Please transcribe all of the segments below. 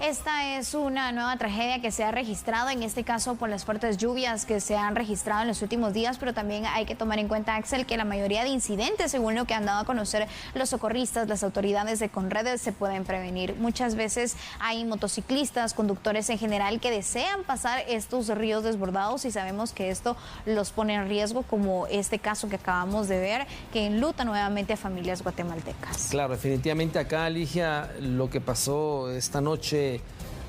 Esta es una nueva tragedia que se ha registrado, en este caso por las fuertes lluvias que se han registrado en los últimos días, pero también hay que tomar en cuenta, Axel, que la mayoría de incidentes, según lo que han dado a conocer los socorristas, las autoridades de Conred, se pueden prevenir. Muchas veces hay motociclistas, conductores en general, que desean pasar estos ríos desbordados y sabemos que esto los pone en riesgo, como este caso que acabamos de ver, que enluta nuevamente a familias guatemaltecas. Claro, definitivamente acá, Ligia, lo que pasó esta noche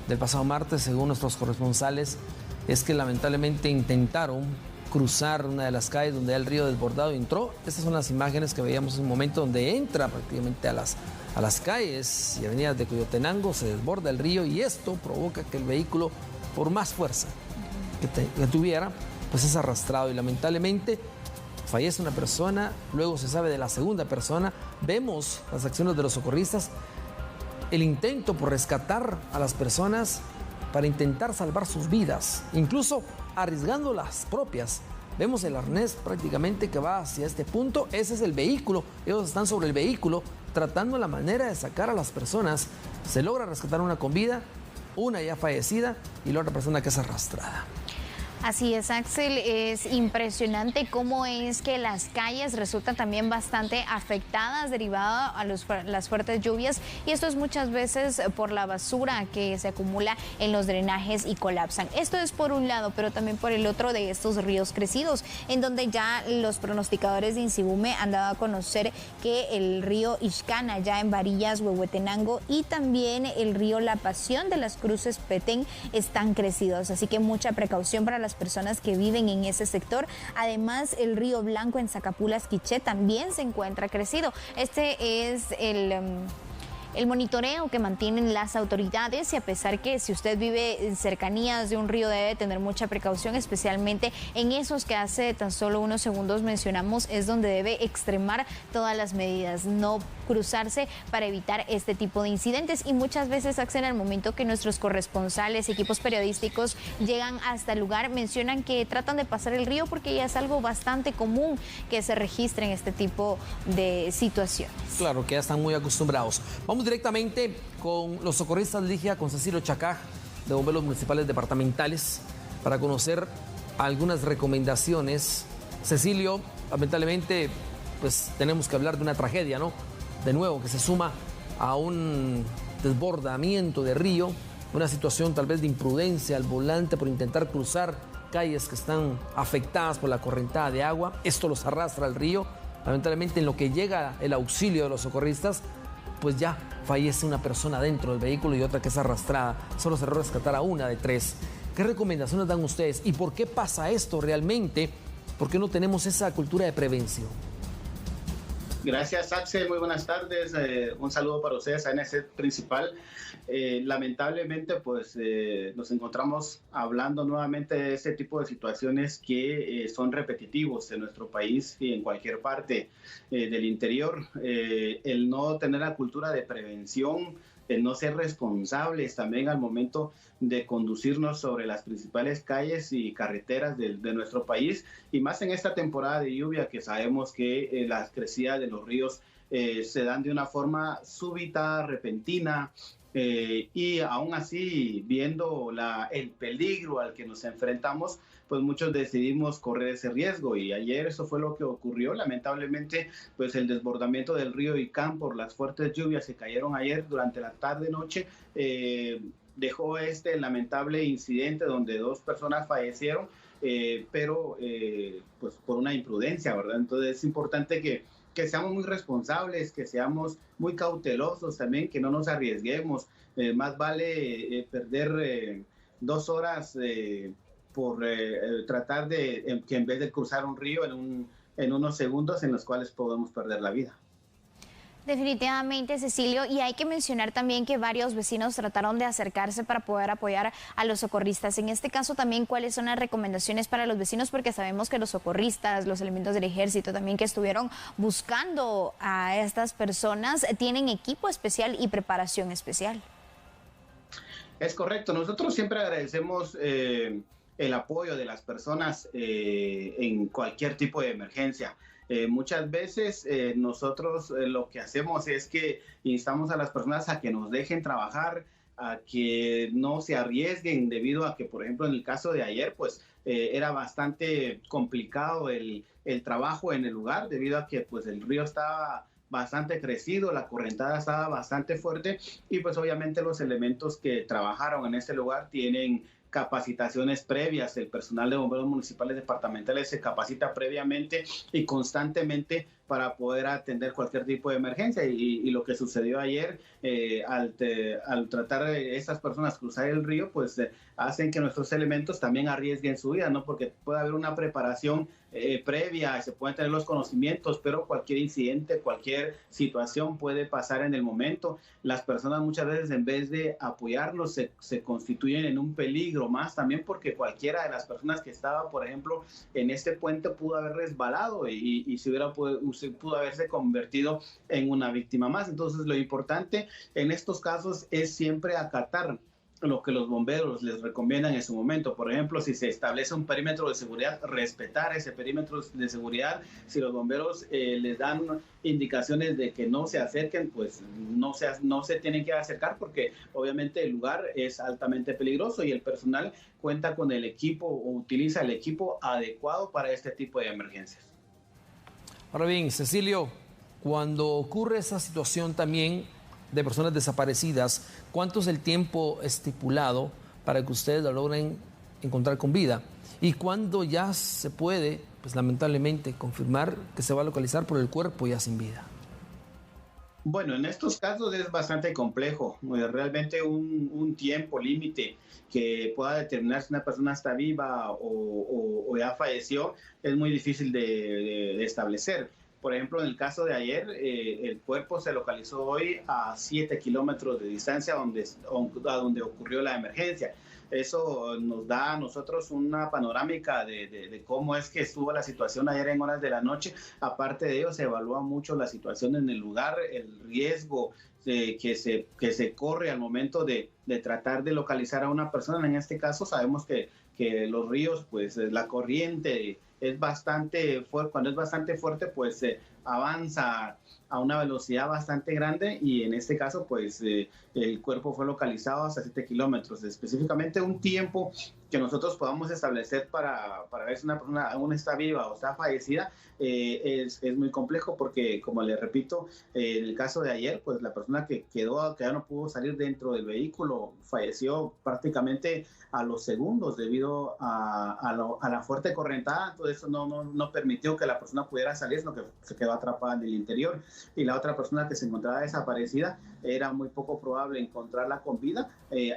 del pasado martes, según nuestros corresponsales, es que lamentablemente intentaron cruzar una de las calles donde el río desbordado entró. Estas son las imágenes que veíamos en un momento donde entra prácticamente a las calles y avenidas de Coyotenango, se desborda el río y esto provoca que el vehículo, por más fuerza que tuviera, pues es arrastrado y lamentablemente fallece una persona. Luego se sabe de la segunda persona. Vemos las acciones de los socorristas, el intento por rescatar a las personas para intentar salvar sus vidas, incluso arriesgando las propias. Vemos el arnés prácticamente que va hacia este punto. Ese es el vehículo. Ellos están sobre el vehículo tratando la manera de sacar a las personas. Se logra rescatar una con vida, una ya fallecida y la otra persona que es arrastrada. Así es, Axel, es impresionante cómo es que las calles resultan también bastante afectadas derivado a las fuertes lluvias, y esto es muchas veces por la basura que se acumula en los drenajes y colapsan. Esto es por un lado, pero también por el otro de estos ríos crecidos, en donde ya los pronosticadores de Insibume han dado a conocer que el río Ixcana, ya en Varillas, Huehuetenango, y también el río La Pasión de las Cruces, Petén, están crecidos, así que mucha precaución para las personas que viven en ese sector. Además, el río Blanco en Zacapulas, Quiché, también se encuentra crecido. Este es el monitoreo que mantienen las autoridades, y a pesar que si usted vive en cercanías de un río debe tener mucha precaución, especialmente en esos que hace tan solo unos segundos mencionamos, es donde debe extremar todas las medidas, no cruzarse para evitar este tipo de incidentes. Y muchas veces, Axel, al momento que nuestros corresponsales, equipos periodísticos llegan hasta el lugar, mencionan que tratan de pasar el río porque ya es algo bastante común que se registre en este tipo de situaciones. Claro, que ya están muy acostumbrados. Vamos directamente con los socorristas, Ligia, con Cecilio Chacaj, de Bomberos Municipales Departamentales, para conocer algunas recomendaciones. Cecilio, lamentablemente, pues tenemos que hablar de una tragedia, ¿no? De nuevo, que se suma a un desbordamiento de río, una situación tal vez de imprudencia al volante por intentar cruzar calles que están afectadas por la correntada de agua. Esto los arrastra al río. Lamentablemente, en lo que llega el auxilio de los socorristas, pues ya fallece una persona dentro del vehículo y otra que es arrastrada. Solo se logró rescatar a una de tres. ¿Qué recomendaciones dan ustedes? ¿Y por qué pasa esto realmente? ¿Por qué no tenemos esa cultura de prevención? Gracias, Axel. Muy buenas tardes. Un saludo para ustedes, ANC Principal. Lamentablemente, pues nos encontramos hablando nuevamente de este tipo de situaciones que son repetitivos en nuestro país y en cualquier parte del interior. El no tener la cultura de prevención, el no ser responsables también al momento de conducirnos sobre las principales calles y carreteras de nuestro país, y más en esta temporada de lluvia, que sabemos que las crecidas de los ríos se dan de una forma súbita, repentina, y aún así, viendo el peligro al que nos enfrentamos, pues muchos decidimos correr ese riesgo, y ayer eso fue lo que ocurrió. Lamentablemente, pues el desbordamiento del río Icán por las fuertes lluvias que cayeron ayer durante la tarde-noche dejó este lamentable incidente donde 2 personas fallecieron, pero pues por una imprudencia, ¿verdad? Entonces es importante que seamos muy responsables, que seamos muy cautelosos también, que no nos arriesguemos. Más vale perder 2 horas por tratar de que en vez de cruzar un río en unos segundos en los cuales podemos perder la vida. Definitivamente, Cecilio, y hay que mencionar también que varios vecinos trataron de acercarse para poder apoyar a los socorristas. En este caso también, ¿cuáles son las recomendaciones para los vecinos? Porque sabemos que los socorristas, los elementos del ejército también que estuvieron buscando a estas personas, tienen equipo especial y preparación especial. Es correcto. Nosotros siempre agradecemos el apoyo de las personas en cualquier tipo de emergencia. Muchas veces nosotros lo que hacemos es que instamos a las personas a que nos dejen trabajar a que no se arriesguen, debido a que, por ejemplo, en el caso de ayer, pues era bastante complicado el trabajo en el lugar, debido a que pues el río estaba bastante crecido, la correntada estaba bastante fuerte, y pues obviamente los elementos que trabajaron en este lugar tienen capacitaciones previas. El personal de bomberos municipales departamentales se capacita previamente y constantemente para poder atender cualquier tipo de emergencia, y lo que sucedió ayer, al tratar de estas personas cruzar el río, pues hacen que nuestros elementos también arriesguen su vida, ¿no? Porque puede haber una preparación previa, se pueden tener los conocimientos, pero cualquier incidente, cualquier situación puede pasar en el momento. Las personas muchas veces, en vez de apoyarlos, se constituyen en un peligro más, también porque cualquiera de las personas que estaba, por ejemplo, en este puente pudo haber resbalado y se pudo haberse convertido en una víctima más. Entonces, lo importante en estos casos es siempre acatar lo que los bomberos les recomiendan en su momento. Por ejemplo, si se establece un perímetro de seguridad, respetar ese perímetro de seguridad. Si los bomberos les dan indicaciones de que no se acerquen, pues no se tienen que acercar, porque obviamente el lugar es altamente peligroso y el personal cuenta con el equipo o utiliza el equipo adecuado para este tipo de emergencias. Ahora bien, Cecilio, cuando ocurre esa situación también de personas desaparecidas, ¿cuánto es el tiempo estipulado para que ustedes lo logren encontrar con vida? ¿Y cuándo ya se puede, pues lamentablemente, confirmar que se va a localizar por el cuerpo ya sin vida? Bueno, en estos casos es bastante complejo. Realmente un tiempo límite que pueda determinar si una persona está viva o ya falleció es muy difícil de establecer. Por ejemplo, en el caso de ayer, el cuerpo se localizó hoy a 7 kilómetros de distancia a donde ocurrió la emergencia. Eso nos da a nosotros una panorámica de cómo es que estuvo la situación ayer en horas de la noche. Aparte de ello, se evalúa mucho la situación en el lugar, el riesgo que se corre al momento de tratar de localizar a una persona. En este caso, sabemos que los ríos, pues la corriente es bastante fuerte. Cuando es bastante fuerte, pues avanza a una velocidad bastante grande, y en este caso, pues el cuerpo fue localizado hasta 7 kilómetros. Específicamente un tiempo que nosotros podamos establecer para ver si una persona aún está viva o está fallecida es muy complejo, porque, como le repito, en el caso de ayer, pues la persona que ya no pudo salir dentro del vehículo falleció prácticamente a los segundos debido a la fuerte correntada. Entonces eso no permitió que la persona pudiera salir, sino que se quedó atrapada en el interior. Y la otra persona que se encontraba desaparecida, era muy poco probable encontrarla con vida,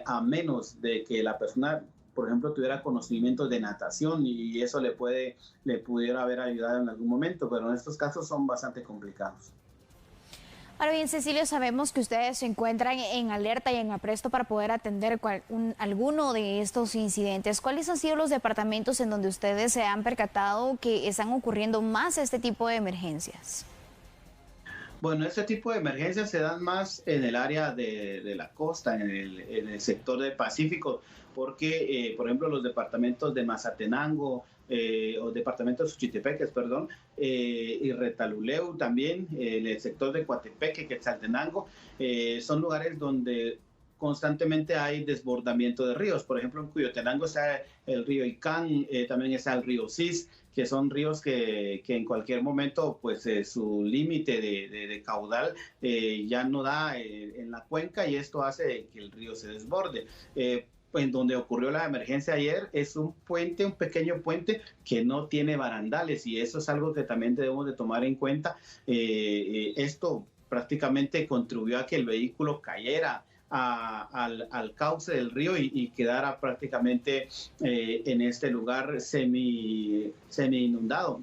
a menos de que la persona, por ejemplo, tuviera conocimientos de natación, y eso le pudiera haber ayudado en algún momento, pero en estos casos son bastante complicados. Ahora bien, Cecilio, sabemos que ustedes se encuentran en alerta y en apresto para poder atender alguno de estos incidentes. ¿Cuáles han sido los departamentos en donde ustedes se han percatado que están ocurriendo más este tipo de emergencias? Bueno, este tipo de emergencias se dan más en el área de la costa, en el sector del Pacífico, porque, por ejemplo, los departamentos de Mazatenango, o departamentos de Suchitepeques, y Retaluleu también, el sector de Coatepeque, Quetzaltenango, son lugares donde constantemente hay desbordamiento de ríos. Por ejemplo, en Cuyotenango está el río Icán, también está el río Cis, que son ríos que en cualquier momento, pues su límite de caudal ya no da en la cuenca, y esto hace que el río se desborde. En donde ocurrió la emergencia ayer es un pequeño puente que no tiene barandales, y eso es algo que también debemos de tomar en cuenta. Esto prácticamente contribuyó a que el vehículo cayera al cauce del río y quedara prácticamente en este lugar semi inundado.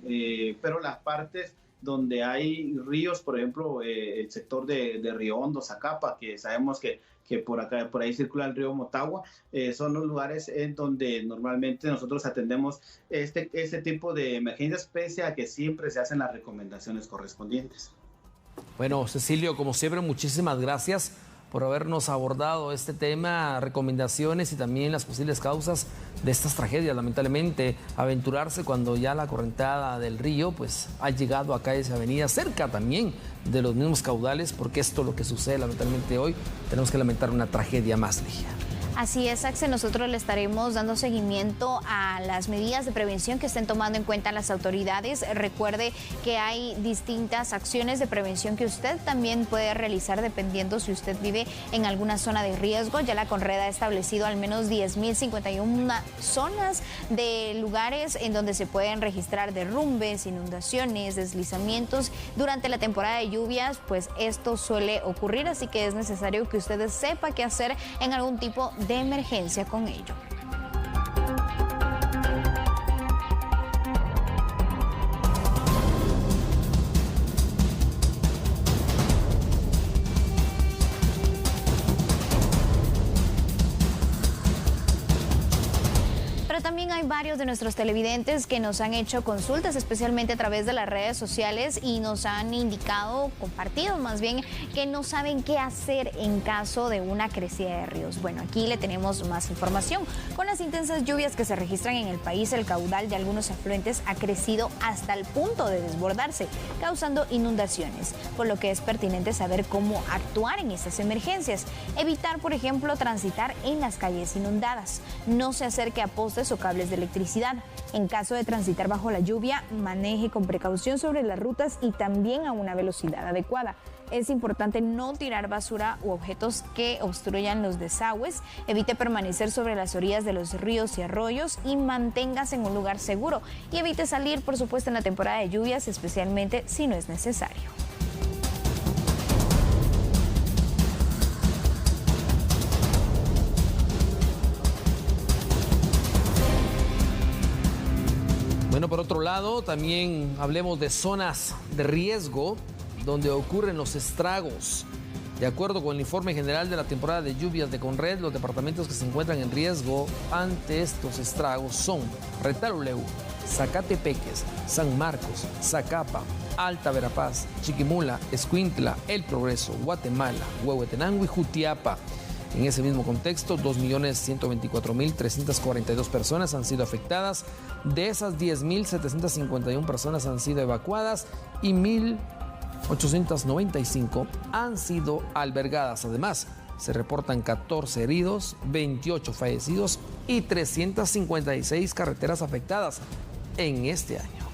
Pero las partes donde hay ríos, por ejemplo, el sector de Río Hondo, Zacapa, que sabemos que por ahí circula el río Motagua, son los lugares en donde normalmente nosotros atendemos este tipo de emergencias, pese a que siempre se hacen las recomendaciones correspondientes. Bueno, Cecilio, como siempre, muchísimas gracias por habernos abordado este tema, recomendaciones y también las posibles causas de estas tragedias. Lamentablemente, aventurarse cuando ya la correntada del río pues ha llegado a calles y avenidas cerca también de los mismos caudales, porque esto es lo que sucede lamentablemente hoy. Tenemos que lamentar una tragedia más, Ligia. Así es, Axel, nosotros le estaremos dando seguimiento a las medidas de prevención que estén tomando en cuenta las autoridades. Recuerde que hay distintas acciones de prevención que usted también puede realizar dependiendo si usted vive en alguna zona de riesgo. Ya la Conred ha establecido al menos 10.051 zonas de lugares en donde se pueden registrar derrumbes, inundaciones, deslizamientos. Durante la temporada de lluvias, pues esto suele ocurrir, así que es necesario que usted sepa qué hacer en algún tipo de emergencia con ello. También hay varios de nuestros televidentes que nos han hecho consultas, especialmente a través de las redes sociales, y nos han indicado, compartido más bien, que no saben qué hacer en caso de una crecida de ríos. Bueno, aquí le tenemos más información. Con las intensas lluvias que se registran en el país, el caudal de algunos afluentes ha crecido hasta el punto de desbordarse, causando inundaciones, por lo que es pertinente saber cómo actuar en estas emergencias. Evitar, por ejemplo, transitar en las calles inundadas. No se acerque a postes o cables de electricidad. En caso de transitar bajo la lluvia, maneje con precaución sobre las rutas y también a una velocidad adecuada. Es importante no tirar basura u objetos que obstruyan los desagües. Evite permanecer sobre las orillas de los ríos y arroyos y manténgase en un lugar seguro. Y evite salir, por supuesto, en la temporada de lluvias, especialmente si no es necesario. Bueno, por otro lado, también hablemos de zonas de riesgo donde ocurren los estragos. De acuerdo con el informe general de la temporada de lluvias de Conred, los departamentos que se encuentran en riesgo ante estos estragos son Retaluleu, Zacatepeques, San Marcos, Zacapa, Alta Verapaz, Chiquimula, Escuintla, El Progreso, Guatemala, Huehuetenango y Jutiapa. En ese mismo contexto, 2.124.342 personas han sido afectadas. De esas, 10.751 personas han sido evacuadas y 1.895 han sido albergadas. Además, se reportan 14 heridos, 28 fallecidos y 356 carreteras afectadas en este año.